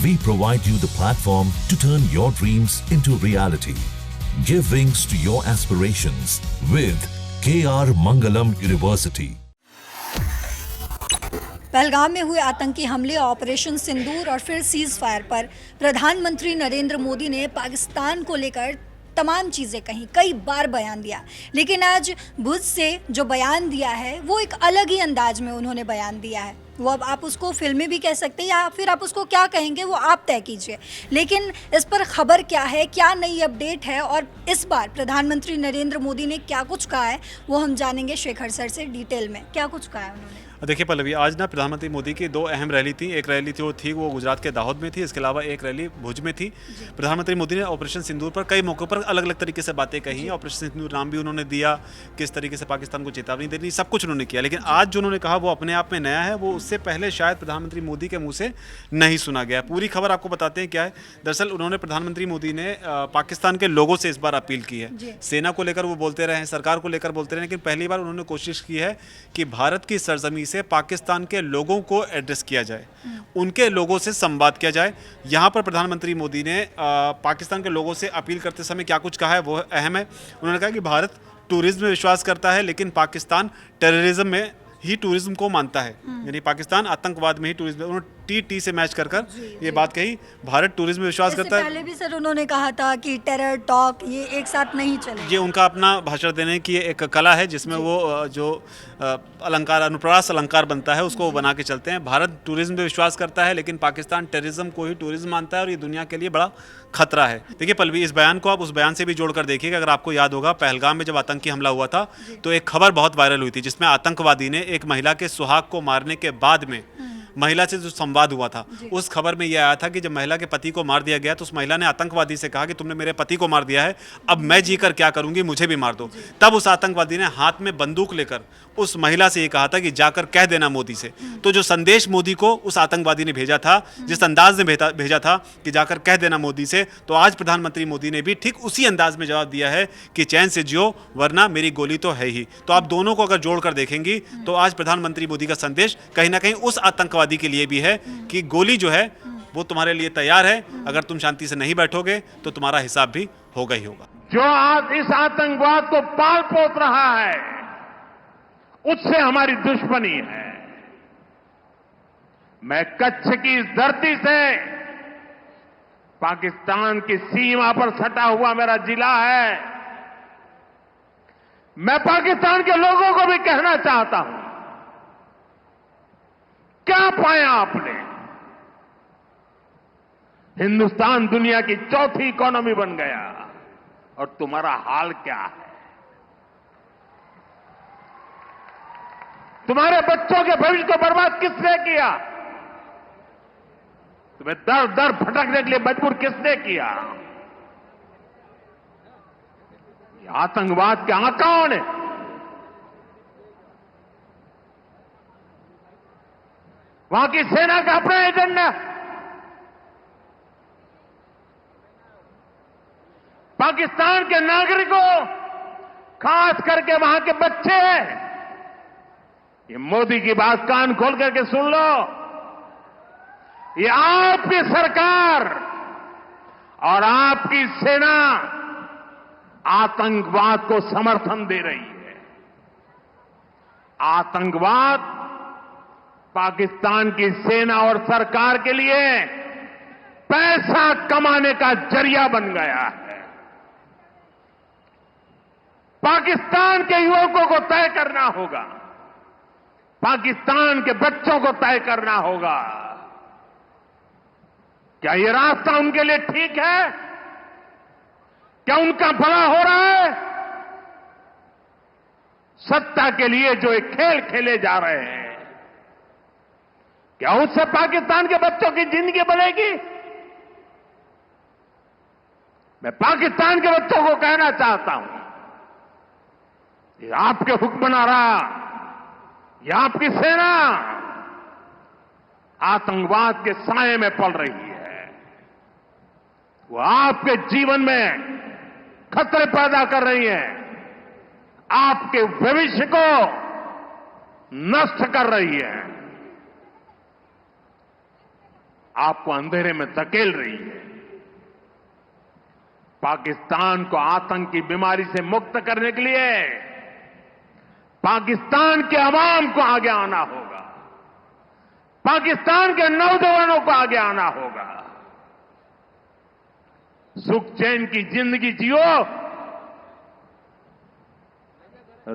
We provide you the platform to turn your dreams into reality. Give wings to your aspirations with KR Mangalam University. Pahalgam में हुए आतंकी हमले, operation सिंदूर और फिर cease fire पर प्रधानमंत्री नरेंद्र मोदी ने पाकिस्तान को लेकर तमाम चीज़ें कहीं, कई बार बयान दिया। लेकिन आज भुज से जो बयान दिया है वो एक अलग ही अंदाज में उन्होंने बयान दिया है। वो अब आप उसको फिल्मी भी कह सकते हैं या फिर आप उसको क्या कहेंगे वो आप तय कीजिए। लेकिन इस पर खबर क्या है, क्या नई अपडेट है और इस बार प्रधानमंत्री नरेंद्र मोदी ने क्या कुछ कहा है वो हम जानेंगे शेखर सर से डिटेल में। क्या कुछ कहा है उन्होंने? देखिए पल्लवी, आज ना प्रधानमंत्री मोदी की दो अहम रैली थी। एक रैली जो थी वो गुजरात के दाहोद में थी, इसके अलावा एक रैली भुज में थी। प्रधानमंत्री मोदी ने ऑपरेशन सिंदूर पर कई मौक़ों पर अलग अलग तरीके से बातें कही। ऑपरेशन सिंदूर नाम भी उन्होंने दिया, किस तरीके से पाकिस्तान को चेतावनी देनी, सब कुछ उन्होंने किया। लेकिन आज जो उन्होंने कहा वो अपने आप में नया है, वो उससे पहले शायद प्रधानमंत्री मोदी के मुँह से नहीं सुना गया। पूरी खबर आपको बताते हैं क्या है। दरअसल उन्होंने प्रधानमंत्री मोदी ने पाकिस्तान के लोगों से इस बार अपील की है। सेना को लेकर वो बोलते रहे हैं, सरकार को लेकर बोलते रहे, लेकिन पहली बार उन्होंने कोशिश की है कि भारत की सरजमी से पाकिस्तान के लोगों को एड्रेस किया जाए, उनके लोगों से संवाद किया जाए। यहाँ पर प्रधानमंत्री मोदी ने पाकिस्तान के लोगों से अपील करते समय क्या कुछ कहा है वो अहम है। उन्होंने कहा कि भारत टूरिज्म में विश्वास करता है, लेकिन पाकिस्तान टेररिज्म में ही टूरिज्म को मानता है। यानी पाकिस्तान आतंकवाद में ही टूरिज्म, उन्होंने टी से मैच कर ये बात कही। भारत टूरिज्म में विश्वास करता है। पहले भी सर उन्होंने कहा था कि टेरर टॉक ये एक साथ नहीं चले। ये उनका अपना भाषण देने की एक कला है जिसमें वो जो अलंकार, अनुप्रास अलंकार बनता है उसको वो बना के चलते हैं। भारत टूरिज्म में विश्वास करता है, लेकिन पाकिस्तान टेररिज्म को ही टूरिज्म मानता है और ये दुनिया के लिए बड़ा खतरा है। देखिए पल्लवी, इस बयान को आप उस बयान से भी जोड़कर देखिएगा। अगर आपको याद होगा, पहलगाम में जब आतंकी हमला हुआ था तो एक खबर बहुत वायरल हुई थी जिसमें आतंकवादी ने एक महिला के सुहाग को मारने के बाद में महिला से जो संवाद हुआ था, उस खबर में यह आया था कि जब महिला के पति को मार दिया गया तो उस महिला ने आतंकवादी से कहा कि तुमने मेरे पति को मार दिया है, अब मैं जीकर क्या करूंगी, मुझे भी मार दो। तब उस आतंकवादी ने हाथ में बंदूक लेकर उस महिला से ये कहा था कि जाकर कह देना मोदी से। तो जो संदेश मोदी को उस आतंकवादी ने भेजा था, जिस अंदाज में भेजा था कि जाकर कह देना मोदी से, तो आज प्रधानमंत्री मोदी ने भी ठीक उसी अंदाज में जवाब दिया है कि चैन से जियो वरना मेरी गोली तो है ही। तो आप दोनों को अगर जोड़कर देखेंगी तो आज प्रधानमंत्री मोदी का संदेश कहीं ना कहीं उस आतंकवादी के लिए भी है कि गोली जो है वो तुम्हारे लिए तैयार है, अगर तुम शांति से नहीं बैठोगे तो तुम्हारा हिसाब भी होगा ही होगा। जो आज इस आतंकवाद को पाल पोस रहा है उससे हमारी दुश्मनी है। मैं कच्छ की इस धरती से, पाकिस्तान की सीमा पर सटा हुआ मेरा जिला है, मैं पाकिस्तान के लोगों को भी कहना चाहता हूं, क्या पाया आपने? हिंदुस्तान दुनिया की चौथी इकोनॉमी बन गया और तुम्हारा हाल क्या है? तुम्हारे बच्चों के भविष्य को बर्बाद किसने किया? तुम्हें दर दर भटकने के लिए मजबूर किसने किया? आतंकवाद के आकाओं ने। वहां की सेना का अपना एजेंडा, पाकिस्तान के नागरिकों, खास करके वहां के बच्चे, ये मोदी की बात कान खोल करके सुन लो। ये आपकी सरकार और आपकी सेना आतंकवाद को समर्थन दे रही है। आतंकवाद पाकिस्तान की सेना और सरकार के लिए पैसा कमाने का जरिया बन गया है। पाकिस्तान के युवकों को तय करना होगा, पाकिस्तान के बच्चों को तय करना होगा, क्या ये रास्ता उनके लिए ठीक है? क्या उनका भला हो रहा है? सत्ता के लिए जो एक खेल खेले जा रहे हैं, क्या उससे पाकिस्तान के बच्चों की जिंदगी बनेगी? मैं पाकिस्तान के बच्चों को कहना चाहता हूं, ये आपके हुक्मनारा, ये आपकी सेना आतंकवाद के साए में पल रही है। वो आपके जीवन में खतरे पैदा कर रही है, आपके भविष्य को नष्ट कर रही है। आपको अंधेरे में धकेल रही है। पाकिस्तान को आतंक की बीमारी से मुक्त करने के लिए पाकिस्तान के अवाम को आगे आना होगा, पाकिस्तान के नौजवानों को आगे आना होगा। सुख चैन की जिंदगी जियो,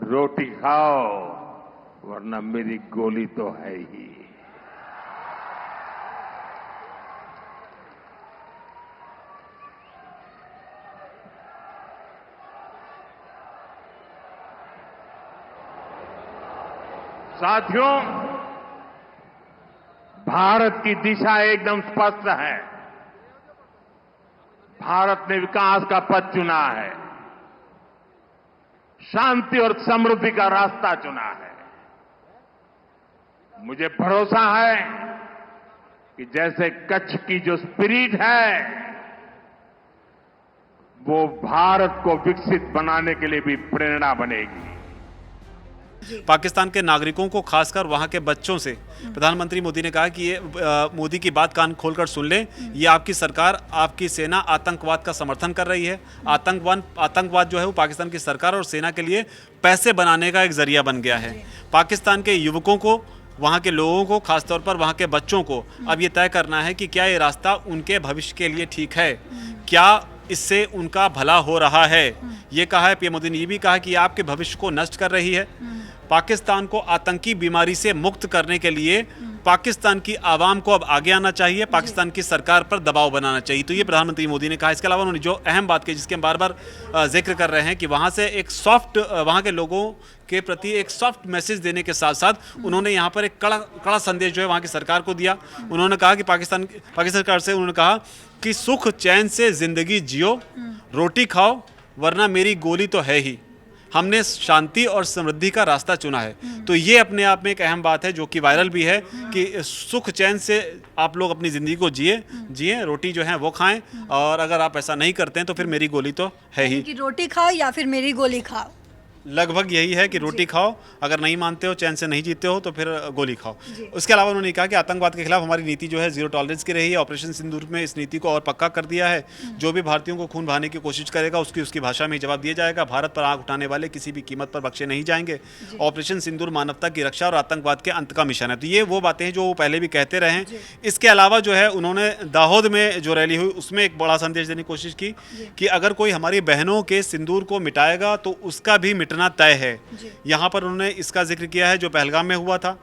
रोटी खाओ, वरना मेरी गोली तो है ही। साथियों, भारत की दिशा एकदम स्पष्ट है। भारत ने विकास का पथ चुना है, शांति और समृद्धि का रास्ता चुना है। मुझे भरोसा है कि जैसे कच्छ की जो स्पिरिट है, वो भारत को विकसित बनाने के लिए भी प्रेरणा बनेगी। पाकिस्तान के नागरिकों को, खासकर वहां के बच्चों से प्रधानमंत्री मोदी ने कहा कि ये मोदी की बात कान खोलकर सुन लें, ये आपकी सरकार, आपकी सेना आतंकवाद का समर्थन कर रही है। आतंकवाद जो है वो पाकिस्तान की सरकार और सेना के लिए पैसे बनाने का एक जरिया बन गया है। पाकिस्तान के युवकों को, वहाँ के लोगों को, खासतौर पर वहाँ के बच्चों को अब ये तय करना है कि क्या ये रास्ता उनके भविष्य के लिए ठीक है, क्या इससे उनका भला हो रहा है। ये कहा है पीएम मोदी ने, ये भी कहा कि ये आपके भविष्य को नष्ट कर रही है। पाकिस्तान को आतंकी बीमारी से मुक्त करने के लिए पाकिस्तान की आवाम को अब आगे आना चाहिए, पाकिस्तान की सरकार पर दबाव बनाना चाहिए। तो ये प्रधानमंत्री मोदी ने कहा। इसके अलावा उन्होंने जो अहम बात की, जिसके हम बार बार जिक्र कर रहे हैं, कि वहाँ से एक सॉफ्ट, वहाँ के लोगों के प्रति एक सॉफ्ट मैसेज देने के साथ साथ उन्होंने यहाँ पर एक कड़ा संदेश जो है वहाँ की सरकार को दिया। उन्होंने कहा कि पाकिस्तान सरकार से उन्होंने कहा कि सुख चैन से जिंदगी जियो, रोटी खाओ, वरना मेरी गोली तो है ही। हमने शांति और समृद्धि का रास्ता चुना है। तो ये अपने आप में एक अहम बात है जो कि वायरल भी है कि सुख चैन से आप लोग अपनी ज़िंदगी को जिए, रोटी जो है वो खाएं, और अगर आप ऐसा नहीं करते हैं तो फिर मेरी गोली तो है ही। कि रोटी खाओ या फिर मेरी गोली खाओ, लगभग यही है कि रोटी खाओ, अगर नहीं मानते हो, चैन से नहीं जीते हो, तो फिर गोली खाओ। उसके अलावा उन्होंने कहा कि आतंकवाद के खिलाफ हमारी नीति जो है जीरो टॉलरेंस की रही है। ऑपरेशन सिंदूर में इस नीति को और पक्का कर दिया है। जो भी भारतीयों को खून बहाने की कोशिश करेगा उसकी भाषा में जवाब दिया जाएगा। भारत पर आंख उठाने वाले किसी भी कीमत पर बख्शे नहीं जाएंगे। ऑपरेशन सिंदूर मानवता की रक्षा और आतंकवाद के अंत का मिशन है। तो ये वो बातें हैं जो वो पहले भी कहते रहे हैं। इसके अलावा जो है उन्होंने दाहोद में जो रैली हुई उसमें एक बड़ा संदेश देने की कोशिश की कि अगर कोई हमारी बहनों के सिंदूर को मिटाएगा तो उसका भी मिटना तय है। यहाँ पर उन्होंने इसका जिक्र किया है जो पहलगाम में हुआ था।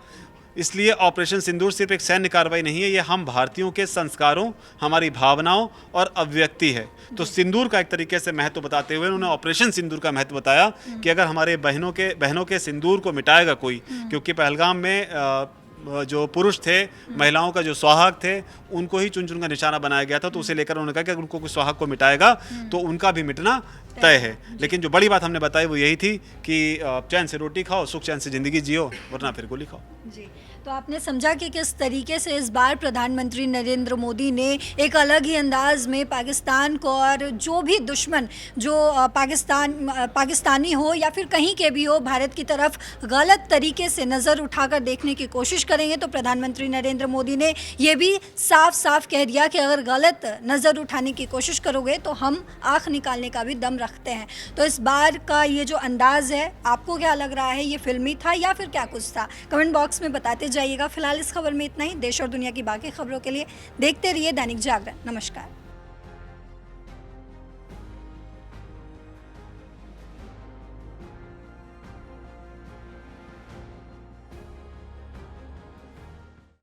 इसलिए ऑपरेशन सिंदूर सिर्फ एक सैन्य कार्रवाई नहीं है, ये हम भारतीयों के संस्कारों, हमारी भावनाओं और अभिव्यक्ति है। तो सिंदूर का एक तरीके से महत्व बताते हुए उन्होंने ऑपरेशन सिंदूर का महत्व बताया कि अगर हमारे बहनों के सिंदूर को मिटाएगा कोई, क्योंकि पहलगाम में जो पुरुष थे, महिलाओं का जो सुहाग थे, उनको ही चुन चुन का निशाना बनाया गया था। तो उसे लेकर उन्होंने कहा कि अगर उनको कोई सुहाग को मिटाएगा तो उनका भी मिटना तय है। लेकिन जो बड़ी बात हमने बताई वो यही थी कि चैन से रोटी खाओ, सुख चैन से जिंदगी जियो, वरना फिर गोली खाओ। जी, तो आपने समझा कि किस तरीके से इस बार प्रधानमंत्री नरेंद्र मोदी ने एक अलग ही अंदाज में पाकिस्तान को, और जो भी दुश्मन जो पाकिस्तानी हो या फिर कहीं के भी हो, भारत की तरफ गलत तरीके से नज़र उठाकर देखने की कोशिश करेंगे। तो प्रधानमंत्री नरेंद्र मोदी ने ये भी साफ साफ कह दिया कि अगर गलत नज़र उठाने की कोशिश करोगे तो हम आँख निकालने का भी दम रखते हैं। तो इस बार का ये जो अंदाज़ है, आपको क्या लग रहा है, ये फिल्मी था या फिर क्या कुछ था? कमेंट बॉक्स में बताते जाइएगा। फिलहाल इस खबर में इतना ही। देश और दुनिया की बाकी खबरों के लिए देखते रहिए दैनिक जागरण। नमस्कार।